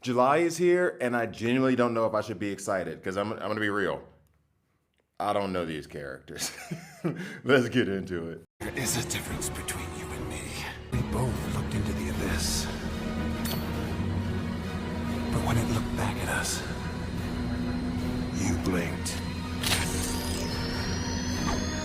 July is here, and I genuinely don't know if I should be excited because I'm going to be real. I don't know these characters. Let's get into it. There is a difference between you and me. We both looked into the abyss. But when it looked back at us, you blinked.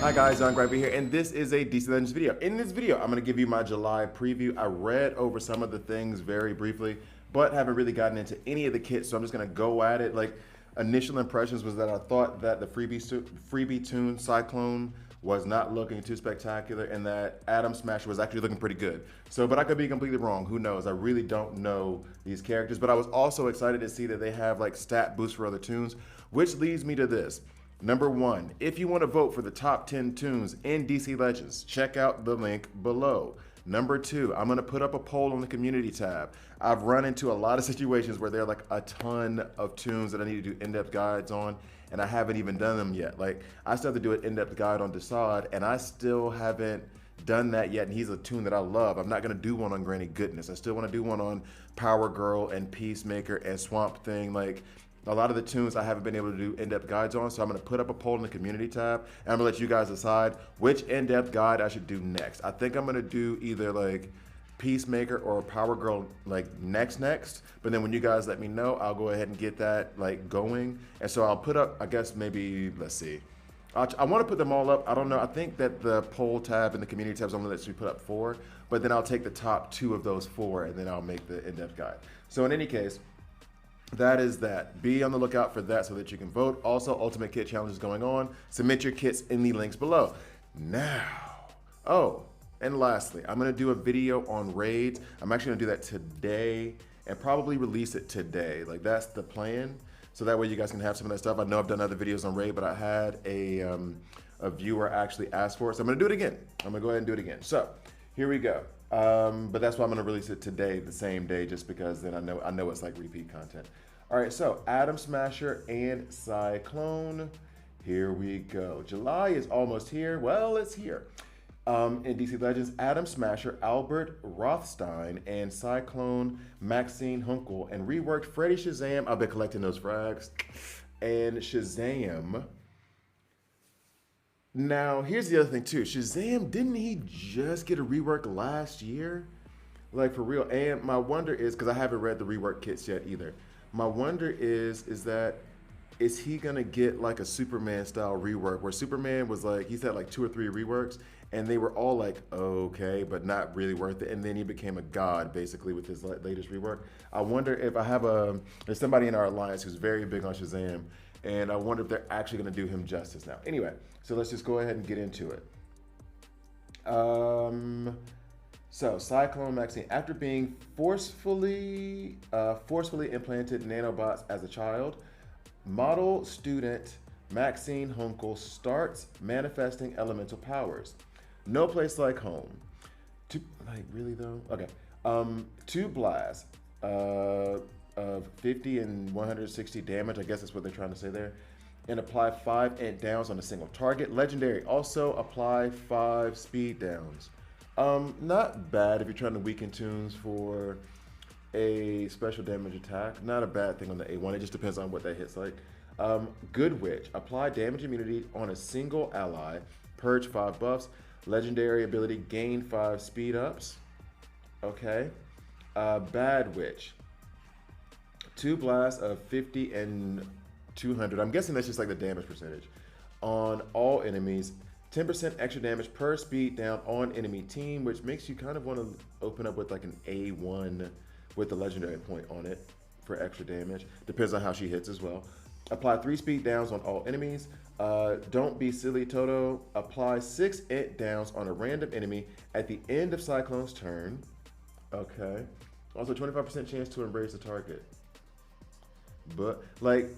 Hi guys, I'm Gravy here, and this is a DC Legends video. In this video, I'm going to give you my July preview. I read over some of the things very briefly, but haven't really gotten into any of the kits, so I'm just going to go at it. Like, initial impressions was that I thought that the freebie tune Cyclone was not looking too spectacular, and that Atom Smasher was actually looking pretty good. So, but I could be completely wrong. Who knows? I really don't know these characters, but I was also excited to see that they have like stat boosts for other tunes, which leads me to this. Number one, if you want to vote for the top 10 tunes in DC Legends, check out the link below. Number two, I'm going to put up a poll on the community tab. I've run into a lot of situations where there are like a ton of tunes that I need to do in-depth guides on, and I haven't even done them yet. Like, I still have to do an in-depth guide on Desaad, and I still haven't done that yet, and he's a tune that I love. I'm not going to do one on Granny Goodness. I still want to do one on Power Girl and Peacemaker and Swamp Thing. Like, a lot of the tunes I haven't been able to do in-depth guides on, so I'm going to put up a poll in the community tab, and I'm going to let you guys decide which in-depth guide I should do next. I think I'm going to do either like Peacemaker or Power Girl like next, but then when you guys let me know, I'll go ahead and get that like going. And so I'll put up, I guess maybe, let's see. I want to put them all up. I don't know. I think that the poll tab and the community tabs only lets you put up 4, but then I'll take the top 2 of those 4, and then I'll make the in-depth guide. So in any case, that is that. Be on the lookout for that so that you can vote. Also, Ultimate Kit Challenge is going on. Submit your kits in the links below. Now, oh, and lastly, I'm going to do a video on raids. I'm actually going to do that today and probably release it today. Like, that's the plan. So that way you guys can have some of that stuff. I know I've done other videos on raid, but I had a viewer actually ask for it. So I'm going to do it again. I'm going to go ahead and do it again. So here we go. But that's why I'm going to release it today, the same day, just because then I know it's like repeat content. All right, so Atom Smasher and Cyclone. Here we go. July is almost here. Well, it's here. In DC Legends, Atom Smasher, Albert Rothstein, and Cyclone, Maxine Hunkel, and reworked Freddy Shazam. I've been collecting those frags. And Shazam. Now, here's the other thing too. Shazam, didn't he just get a rework last year? Like, for real. And my wonder is, because I haven't read the rework kits yet either. My wonder is he gonna get like a Superman style rework where Superman was like, he's had like 2 or 3 reworks and they were all like, okay, but not really worth it. And then he became a god basically with his latest rework. I wonder if there's somebody in our alliance who's very big on Shazam, and I wonder if they're actually gonna do him justice now. Anyway, so let's just go ahead and get into it. So Cyclone Maxine, after being forcefully implanted nanobots as a child, model student Maxine Hunkel starts manifesting elemental powers. No place like home. Really though? Okay. 2 blasts of 50 and 160 damage. I guess that's what they're trying to say there. And apply 5 int downs on a single target. Legendary, also apply 5 speed downs. Not bad if you're trying to weaken tunes for a special damage attack. Not a bad thing on the A1. It just depends on what that hits like. Good Witch, apply damage immunity on a single ally. Purge 5 buffs. Legendary ability, gain 5 speed ups. Okay. Bad Witch, 2 blasts of 50 and 200. I'm guessing that's just like the damage percentage on all enemies. 10% extra damage per speed down on enemy team, which makes you kind of want to open up with like an A1 with the legendary point on it for extra damage. Depends on how she hits as well. Apply 3 speed downs on all enemies. Don't be silly, Toto. Apply 6 int downs on a random enemy at the end of Cyclone's turn. Okay. Also 25% chance to embrace the target. But like,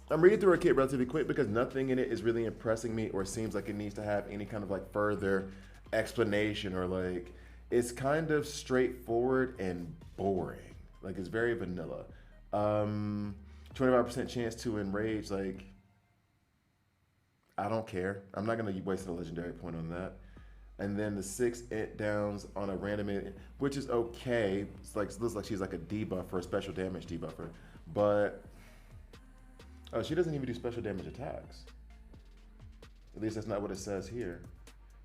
I'm reading through her kit relatively quick because nothing in it is really impressing me or seems like it needs to have any kind of like further explanation, or like, it's kind of straightforward and boring. Like, it's very vanilla. 25% chance to enrage, like, I don't care. I'm not gonna waste a legendary point on that. and then the 6 int downs on a random, which is okay. It's like, it looks like she's like a debuffer, a special damage debuffer, but oh, she doesn't even do special damage attacks. At least that's not what it says here.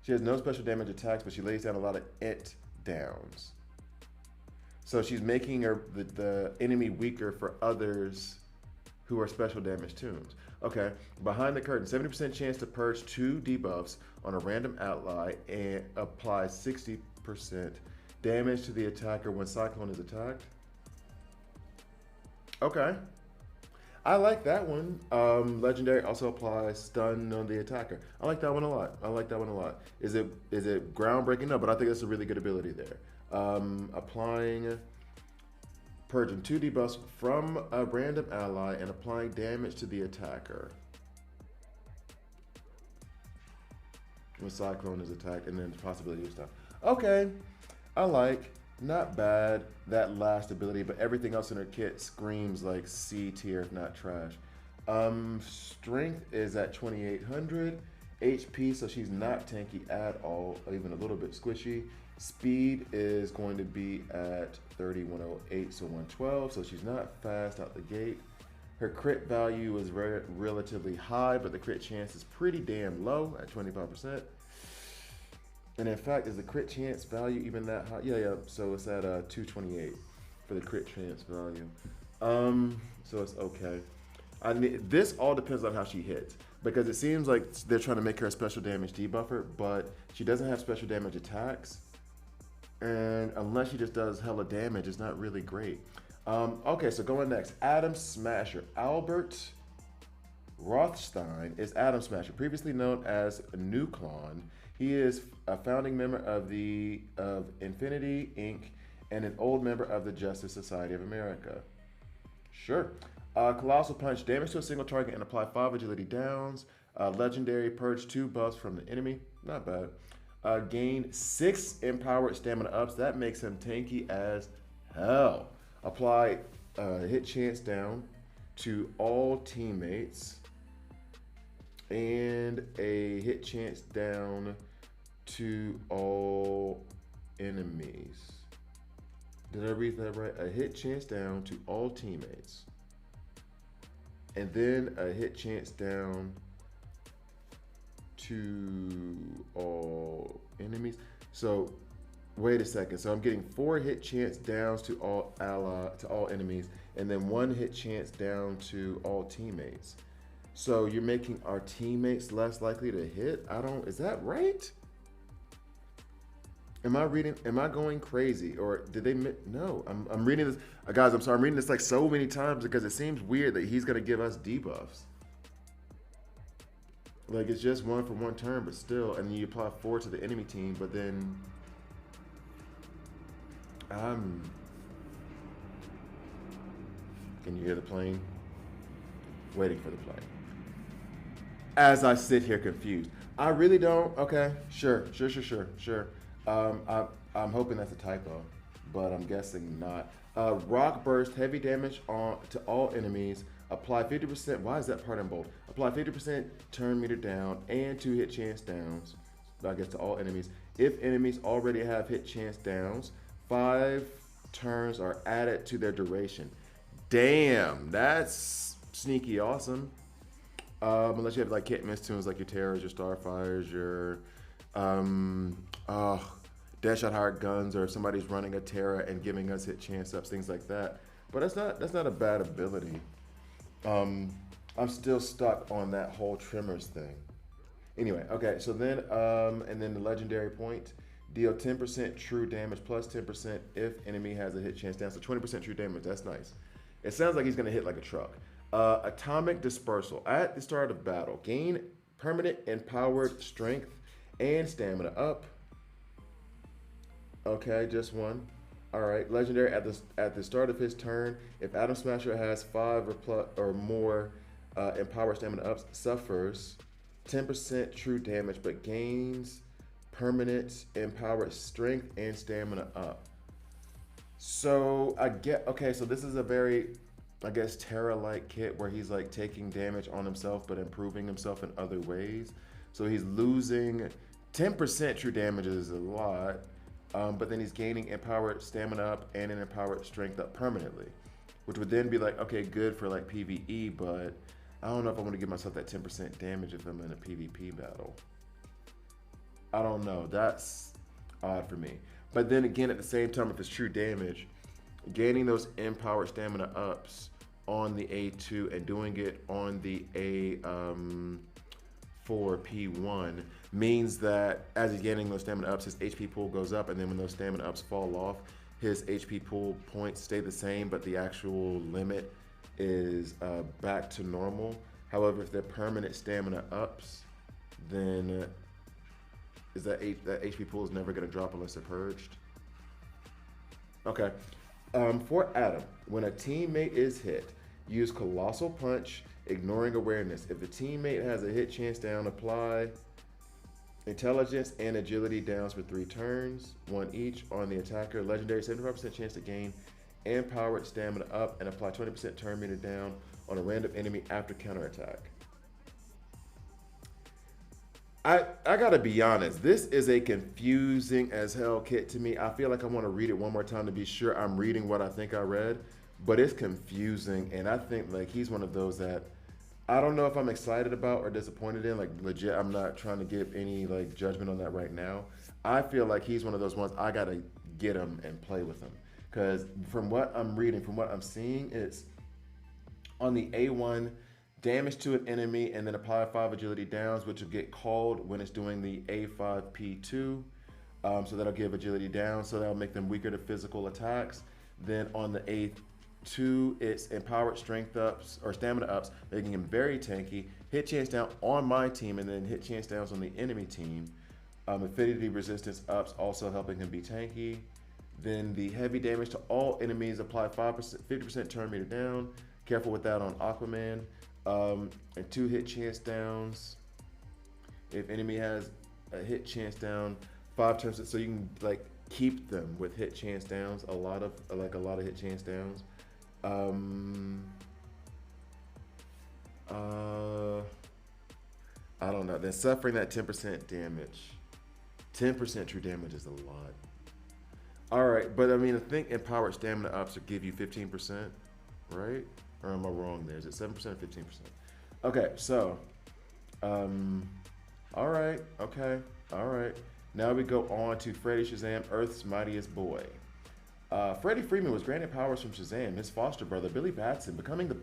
She has no special damage attacks, but she lays down a lot of int downs. So she's making the enemy weaker for others who are special damage tunes. Okay, behind the curtain, 70% chance to purge 2 debuffs on a random ally and apply 60% damage to the attacker when Cyclone is attacked. Okay. I like that one. Legendary also applies stun on the attacker. I like that one a lot. I like that one a lot. Is it groundbreaking? No, but I think that's a really good ability there. Purging 2 debuffs from a random ally and applying damage to the attacker when Cyclone is attacked, and then the possibility of stuff. Okay, I like. Not bad, that last ability, but everything else in her kit screams like C tier, if not trash. Strength is at 2800. HP, so she's not tanky at all, even a little bit squishy. Speed is going to be at 3108, so 112, so she's not fast out the gate. Her crit value is relatively high, but the crit chance is pretty damn low at 25%. And in fact, is the crit chance value even that high? Yeah. So it's at 228 for the crit chance value. So it's okay. This all depends on how she hits, because it seems like they're trying to make her a special damage debuffer, but she doesn't have special damage attacks, and unless she just does hella damage, it's not really great. Okay, so going next, Atom Smasher. Albert Rothstein is Atom Smasher, previously known as Nuclon. He is a founding member of Infinity Inc. and an old member of the Justice Society of America. Sure. Colossal Punch, damage to a single target and apply 5 agility downs. Legendary, purge 2 buffs from the enemy. Not bad. Gain 6 empowered stamina ups. That makes him tanky as hell. Apply hit chance down to all teammates and a hit chance down to all enemies. Did I read that right? A hit chance down to all teammates, and then a hit chance down to all enemies. So wait a second. So I'm getting 4 hit chance downs to all enemies, and then 1 hit chance down to all teammates. So you're making our teammates less likely to hit? Is that right? Am I going crazy, or did they? No, I'm reading this, guys. I'm sorry, I'm reading this like so many times because it seems weird that he's gonna give us debuffs. Like it's just 1 for 1 turn, but still, and you apply 4 to the enemy team, but then can you hear the plane? Waiting for the plane. As I sit here confused, I really don't. Okay, sure. I'm hoping that's a typo, but I'm guessing not. Rock Burst, heavy damage to all enemies. Apply 50%. Why is that part in bold? Apply 50% turn meter down and 2 hit chance downs, I guess, to all enemies. If enemies already have hit chance downs, 5 turns are added to their duration. Damn, that's sneaky awesome. Unless you have like can't miss tunes like your Terrors, your Starfires, your Deadshot hired guns, or if somebody's running a Terra and giving us hit chance ups, things like that. But that's not a bad ability. I'm still stuck on that whole Tremors thing. Anyway, okay, so then and then the legendary point, deal 10% true damage plus 10% if enemy has a hit chance down. So 20% true damage. That's nice. It sounds like he's gonna hit like a truck. Atomic Dispersal. At the start of battle, gain permanent empowered strength and stamina up. Okay, just 1. All right, legendary. At the start of his turn, if Atom Smasher has 5 or more empowered stamina ups, suffers 10% true damage, but gains permanent empowered strength and stamina up. So so this is a very, I guess, Terra-like kit where he's like taking damage on himself but improving himself in other ways. So he's losing 10% true damage is a lot, but then he's gaining empowered stamina up and an empowered strength up permanently, which would then be like, okay, good for like PvE, but I don't know if I want to give myself that 10% damage if I'm in a PvP battle. I don't know. That's odd for me. But then again, at the same time, if it's true damage, gaining those empowered stamina ups on the A2 and doing it on the A4 P1 means that as he's gaining those stamina ups, his HP pool goes up, and then when those stamina ups fall off, his HP pool points stay the same, but the actual limit is back to normal. However, if they're permanent stamina ups, then is that HP pool is never going to drop unless they're purged. Okay. For Adam, when a teammate is hit, use Colossal Punch, ignoring awareness. If the teammate has a hit chance down, apply Intelligence and Agility downs for 3 turns, 1 each on the attacker. Legendary, 75% chance to gain empowered stamina up and apply 20% turn meter down on a random enemy after counterattack. I gotta be honest, this is a confusing as hell kit to me. I feel like I want to read it one more time to be sure I'm reading what I think I read, but it's confusing, and I think like he's one of those that I don't know if I'm excited about or disappointed in. Like legit, I'm not trying to give any like judgment on that right now. I feel like he's one of those ones I gotta get him and play with him, because from what I'm reading, from what I'm seeing, it's on the A1, damage to an enemy and then apply 5 agility downs, which will get called when it's doing the A5 P2. So that'll give agility down, so that'll make them weaker to physical attacks. Then on the A2, it's empowered strength ups or stamina ups, making him very tanky. Hit chance down on my team and then hit chance downs on the enemy team. Affinity resistance ups, also helping him be tanky. Then the heavy damage to all enemies, apply 5%, 50% turn meter down. Careful with that on Aquaman. And 2 hit chance downs. If enemy has a hit chance down, 5 turns, so you can like keep them with hit chance downs. A lot of hit chance downs. I don't know. Then suffering that 10% damage. 10% true damage is a lot. All right, but I mean, I think empowered stamina ups will give you 15%, right? Or am I wrong there? Is it 7% or 15%? Okay, so, all right, okay, all right. Now we go on to Freddy Shazam, Earth's Mightiest Boy. Freddie Freeman was granted powers from Shazam, his foster brother, Billy Batson, becoming the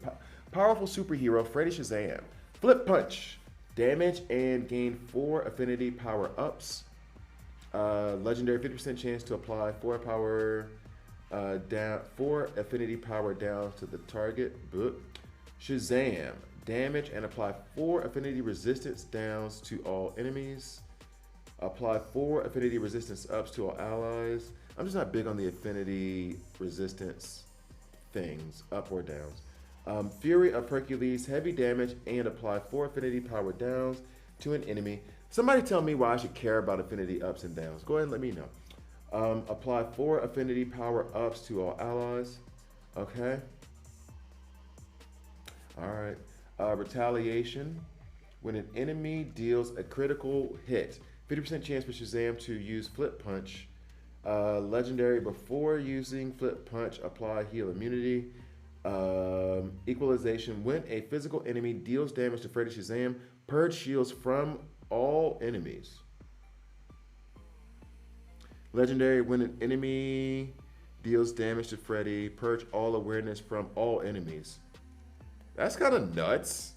powerful superhero, Freddy Shazam. Flip Punch, damage and gain 4 affinity power-ups. Legendary, 50% chance to apply 4 affinity power downs to the target. Shazam, damage and apply 4 affinity resistance downs to all enemies. Apply 4 affinity resistance ups to all allies. I'm just not big on the affinity resistance things, up or downs. Fury of Hercules, heavy damage and apply 4 affinity power downs to an enemy. Somebody tell me why I should care about affinity ups and downs. Go ahead and let me know. Apply 4 affinity power ups to all allies. Okay. All right. Retaliation. When an enemy deals a critical hit, 50% chance for Shazam to use Flip Punch. Legendary, before using Flip Punch, apply heal immunity. Equalization. When a physical enemy deals damage to Freddy Shazam, purge shields from all enemies. Legendary, when an enemy deals damage to Freddy, purge all awareness from all enemies. That's kind of nuts.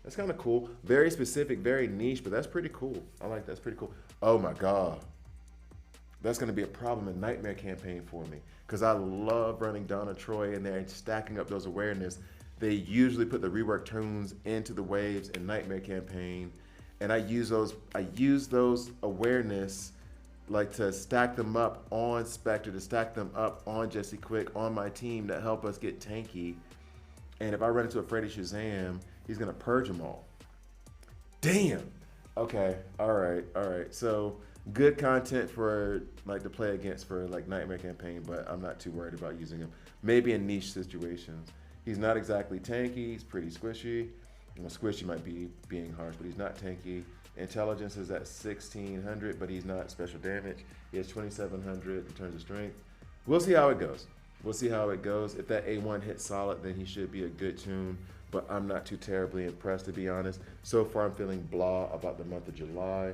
That's kind of cool. Very specific, very niche, but that's pretty cool. I like that. That's pretty cool. Oh my God. That's going to be a problem in Nightmare campaign for me, because I love running Donna Troy and they're stacking up those awareness. They usually put the rework tunes into the waves in Nightmare campaign, and I use those awareness like to stack them up on Spectre, to stack them up on Jesse Quick, on my team to help us get tanky. And if I run into a Freddy Shazam, he's gonna purge them all. Damn. Okay. All right. So good content for like to play against for like Nightmare campaign, but I'm not too worried about using him. Maybe in niche situations. He's not exactly tanky. He's pretty squishy. Squishy might be being harsh, but he's not tanky. Intelligence is at 1600, but he's not special damage. He has 2700 in terms of strength. We'll see how it goes. We'll see how it goes. If that A1 hits solid, then he should be a good tune, but I'm not too terribly impressed, to be honest. So far, I'm feeling blah about the month of July.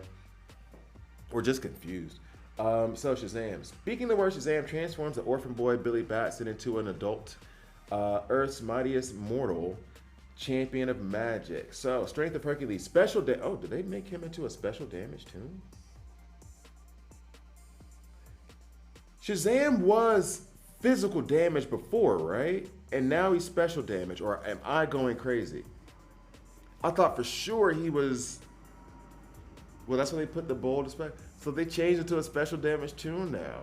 Or just confused. So Shazam. Speaking the word Shazam transforms the orphan boy Billy Batson into an adult Earth's mightiest mortal champion of magic. So strength of Hercules, special oh, did they make him into a special damage tune? Shazam was physical damage before, right? And now he's special damage, or am I going crazy? I thought for sure he was, well, that's when they put the bold spec. So they changed it to a special damage tune now.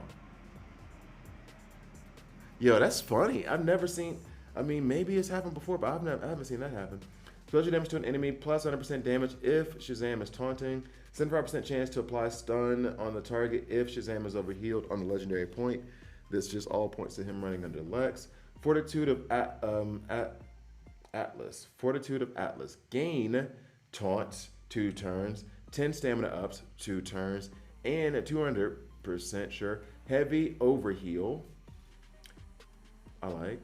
Yo, that's funny. I've never seen, I mean, maybe it's happened before, but I haven't seen that happen. Special damage to an enemy, plus 100% damage if Shazam is taunting. 75% chance to apply stun on the target if Shazam is overhealed on the legendary point. This just all points to him running under Lex. Fortitude of Atlas. Fortitude of Atlas. Gain taunt 2 turns, 10 stamina ups 2 turns, and a 200% sure heavy overheal. I like.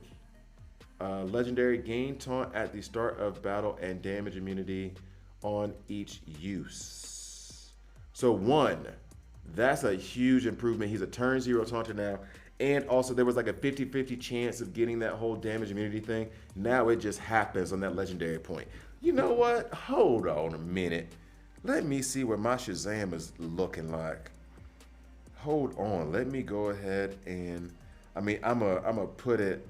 Legendary gain taunt at the start of battle and damage immunity on each use. So 1, that's a huge improvement. He's a turn 0 taunter now. And also there was like a 50-50 chance of getting that whole damage immunity thing. Now it just happens on that legendary point. You know what? Hold on a minute. Let me see what my Shazam is looking like. Hold on. Let me go ahead and, I mean, I'm gonna put it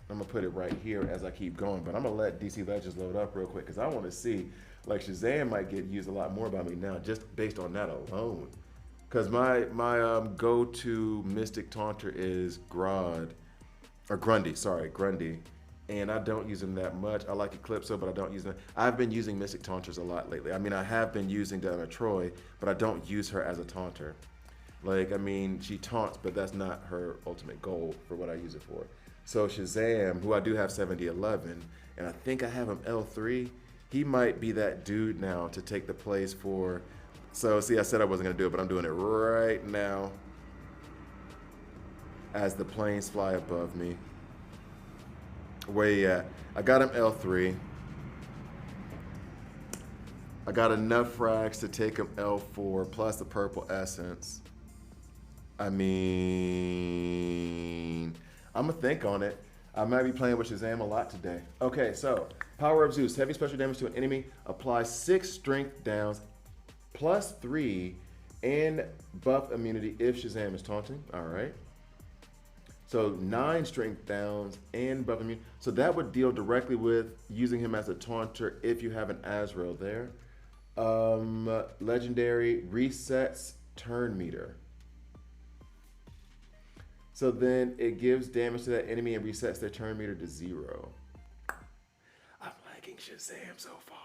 right here as I keep going, but I'm gonna let DC Legends load up real quick because I want to see, like, Shazam might get used a lot more by me now just based on that alone. Because my go-to Mystic Taunter is Grundy, and I don't use him that much. I like Eclipso, but I don't use them. I've been using Mystic Taunters a lot lately. I mean, I have been using Diana Troy, but I don't use her as a taunter. Like, I mean, she taunts, but that's not her ultimate goal for what I use it for. So Shazam, who I do have 70-11, and I think I have him L3, he might be that dude now to take the place for. So see, I said I wasn't gonna do it, but I'm doing it right now as the planes fly above me. Where you at? I got him L3. I got enough frags to take him L4 plus the purple essence. I mean, I'm gonna think on it. I might be playing with Shazam a lot today. Okay, so Power of Zeus. Heavy special damage to an enemy. Apply 6 strength downs plus 3 and buff immunity if Shazam is taunting. All right. So 9 strength downs and buff immunity. So that would deal directly with using him as a taunter if you have an Azrael there. Legendary resets turn meter. So then it gives damage to that enemy and resets their turn meter to 0. I'm liking Shazam so far.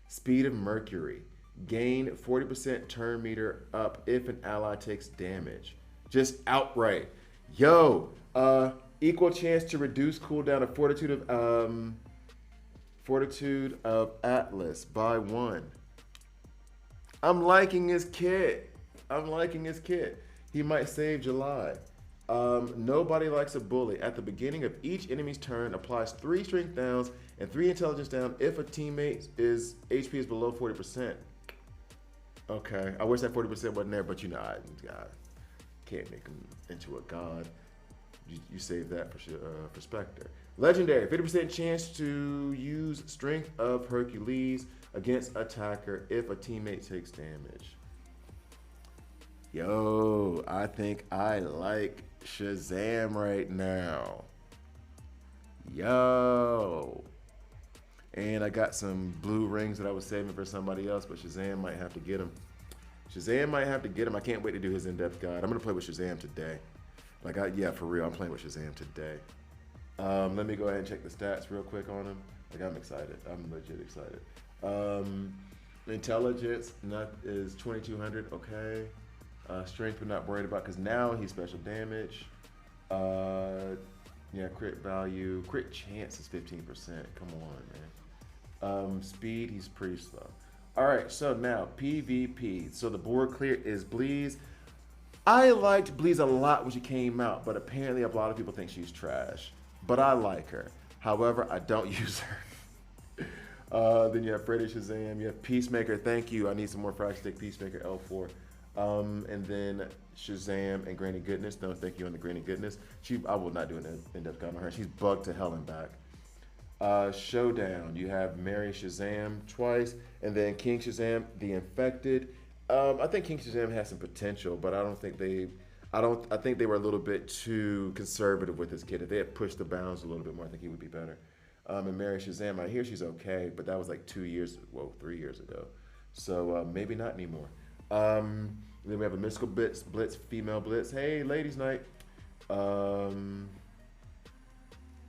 Speed of Mercury. Gain 40% turn meter up if an ally takes damage. Just outright. Yo, equal chance to reduce cooldown of Fortitude of Atlas by 1. I'm liking his kit. He might save July. Nobody likes a bully. At the beginning of each enemy's turn, applies 3 strength downs and 3 intelligence down if a teammate is HP is below 40%. Okay, I wish that 40% wasn't there, but you know, I can't make him into a god. You save that for Spectre. Legendary, 50% chance to use Strength of Hercules against attacker if a teammate takes damage. Yo, I think I like Shazam right now. Yo. And I got some blue rings that I was saving for somebody else, but Shazam might have to get them. I can't wait to do his in-depth guide. I'm going to play with Shazam today. Yeah, for real, I'm playing with Shazam today. Let me go ahead and check the stats real quick on him. I'm excited. I'm legit excited. Intelligence is 2200, okay. Strength we're not worried about because now he's special damage. Yeah, crit value. Crit chance is 15%. Come on, man. Speed, he's pretty slow. All right, so now PvP. So the board clear is Bleeze. I liked Bleeze a lot when she came out, but apparently a lot of people think she's trash. But I like her. However, I don't use her. Then you have Freddy Shazam. You have Peacemaker. Thank you. I need some more frag stick. Peacemaker L4. And then Shazam and Granny Goodness. No, thank you on the Granny Goodness. I will not do an in-depth comment on her. She's bugged to hell and back. Showdown. You have Mary Shazam twice, and then King Shazam, the Infected. I think King Shazam has some potential, but I think they were a little bit too conservative with this kid. If they had pushed the bounds a little bit more, I think he would be better. And Mary Shazam, I hear she's okay, but that was like 3 years ago. So maybe not anymore. Then we have a Mystical Blitz, Female Blitz. Hey, Ladies Night.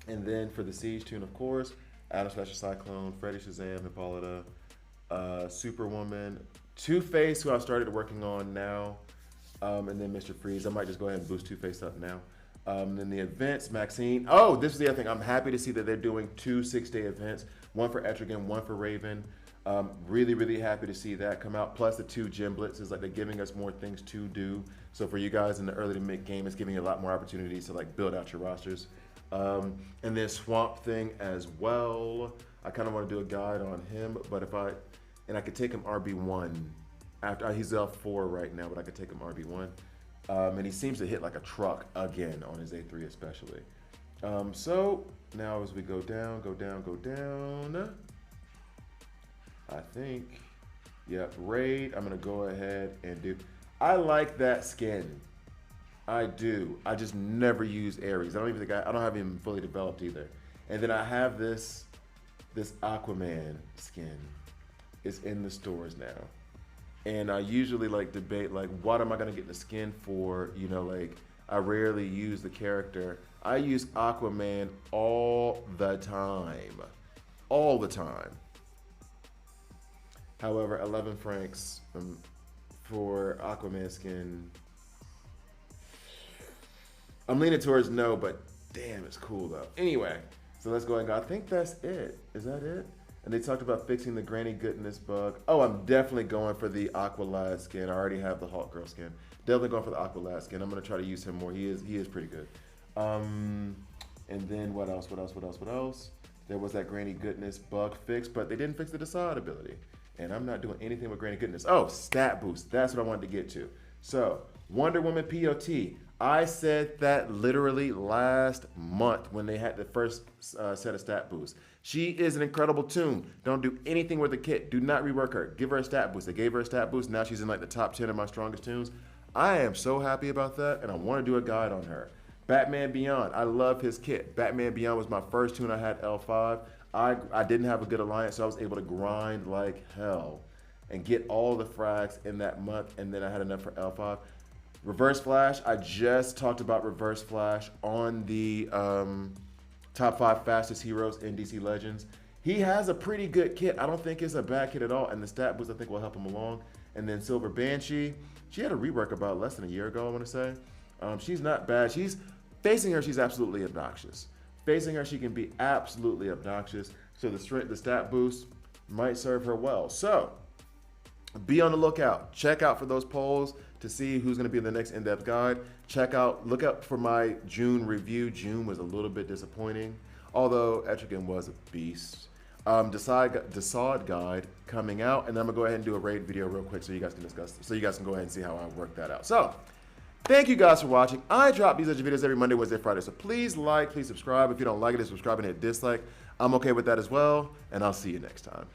And then for the Siege tune, of course, Adam Slasher Cyclone, Freddy Shazam, Hippolyta, Superwoman, Two-Face, who I started working on now, and then Mr. Freeze. I might just go ahead and boost Two-Face up now. Then the events, Maxine. Oh, this is the other thing. I'm happy to see that they're doing 2 6-day events, one for Etrigan, one for Raven. Really, really happy to see that come out. Plus the 2 gym blitzes, like they're giving us more things to do. So for you guys in the early to mid game, it's giving you a lot more opportunities to like build out your rosters. And then Swamp Thing as well. I kind of want to do a guide on him, but I could take him RB1 after he's L4 right now, but I could take him RB1. And he seems to hit like a truck again on his A3 especially. So now as we go down, I think, yep, Raid, I'm gonna go ahead and do. I like that skin. I do. I just never use Ares. I don't have him fully developed either. And then I have this Aquaman skin. It's in the stores now. And I usually like debate like what am I gonna get the skin for? You know, like I rarely use the character. I use Aquaman all the time. All the time. However, 11 francs for Aquaman skin. I'm leaning towards no, but damn, it's cool though. Anyway, so let's go ahead and go. I think that's it. Is that it? And they talked about fixing the Granny Goodness bug. Oh, I'm definitely going for the Aqualad skin. I already have the Hulk Girl skin. Definitely going for the Aqualad skin. I'm gonna try to use him more. He is pretty good. And then what else? There was that Granny Goodness bug fix, but they didn't fix the Decide ability. And I'm not doing anything with Granny Goodness. Oh, stat boost. That's what I wanted to get to. So, Wonder Woman POT. I said that literally last month when they had the first set of stat boosts. She is an incredible tune. Don't do anything with the kit. Do not rework her. Give her a stat boost. They gave her a stat boost. Now she's in like the top 10 of my strongest tunes. I am so happy about that, and I want to do a guide on her. Batman Beyond. I love his kit. Batman Beyond was my first tune I had L5. I didn't have a good alliance, so I was able to grind like hell and get all the frags in that month, and then I had enough for L5. Reverse Flash, I just talked about Reverse Flash on the top 5 fastest heroes in DC Legends. He has a pretty good kit. I don't think it's a bad kit at all, and the stat boost I think will help him along. And then Silver Banshee, she had a rework about less than a year ago, I want to say. She's not bad. Facing her, she's absolutely obnoxious. Facing her, she can be absolutely obnoxious. So the stat boost might serve her well. So be on the lookout. Check out for those polls to see who's going to be in the next in-depth guide. Look out for my June review. June was a little bit disappointing, although Etrigan was a beast. Decide guide coming out, and then I'm gonna go ahead and do a raid video real quick so you guys can go ahead and see how I work that out. So, thank you guys for watching. I drop these videos every Monday, Wednesday, Friday. So please like, please subscribe. If you don't like it, subscribe and hit dislike. I'm okay with that as well, and I'll see you next time.